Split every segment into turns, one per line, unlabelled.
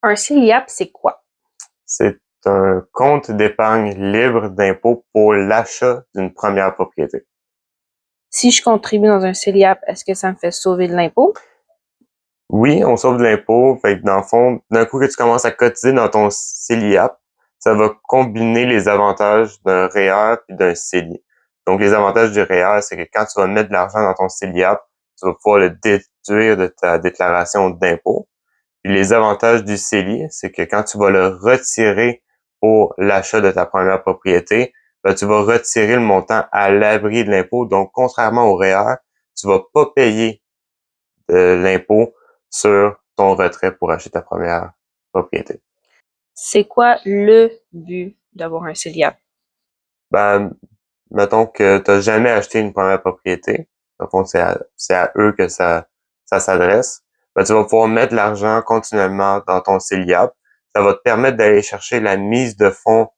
Un CELIAP, c'est quoi?
C'est un compte d'épargne libre d'impôt pour l'achat d'une première propriété.
Si je contribue dans un CELIAP, est-ce que ça me fait sauver de l'impôt?
Oui, on sauve de l'impôt. Fait que dans le fond, d'un coup que tu commences à cotiser dans ton CELIAP, ça va combiner les avantages d'un REER et d'un CELI. Donc, les avantages du REER, c'est que quand tu vas mettre de l'argent dans ton CELIAP, tu vas pouvoir le déduire de ta déclaration d'impôt. Puis les avantages du CELI, c'est que quand tu vas le retirer pour l'achat de ta première propriété, ben, tu vas retirer le montant à l'abri de l'impôt. Donc, contrairement au REER, tu vas pas payer de l'impôt sur ton retrait pour acheter ta première propriété.
C'est quoi le but d'avoir un CELIAP?
Ben, mettons que tu n'as jamais acheté une première propriété. Dans le fond, c'est à eux que ça s'adresse. Ben, tu vas pouvoir mettre l'argent continuellement dans ton CELIAP. Ça va te permettre d'aller chercher la mise de fonds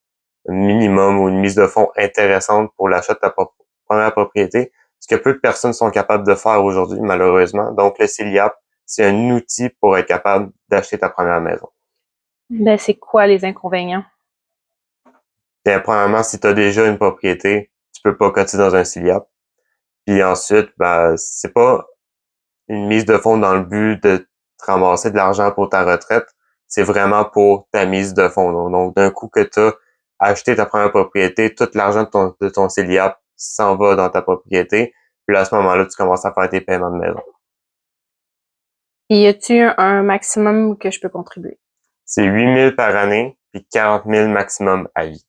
minimum ou une mise de fonds intéressante pour l'achat de ta première propriété, ce que peu de personnes sont capables de faire aujourd'hui, malheureusement. Donc, le CELIAP, c'est un outil pour être capable d'acheter ta première maison.
Ben, c'est quoi les inconvénients?
Bien, premièrement, si tu as déjà une propriété, tu peux pas cotiser dans un CELIAP. Puis ensuite, ben, c'est pas une mise de fonds dans le but de te ramasser de l'argent pour ta retraite. C'est vraiment pour ta mise de fonds. Donc d'un coup que tu as acheté ta première propriété, tout l'argent de ton CELIAP s'en va dans ta propriété. Puis là, à ce moment-là, tu commences à faire tes paiements de maison.
Y a-t-il un maximum que je peux contribuer?
C'est 8 000 par année, puis 40 000 maximum à vie.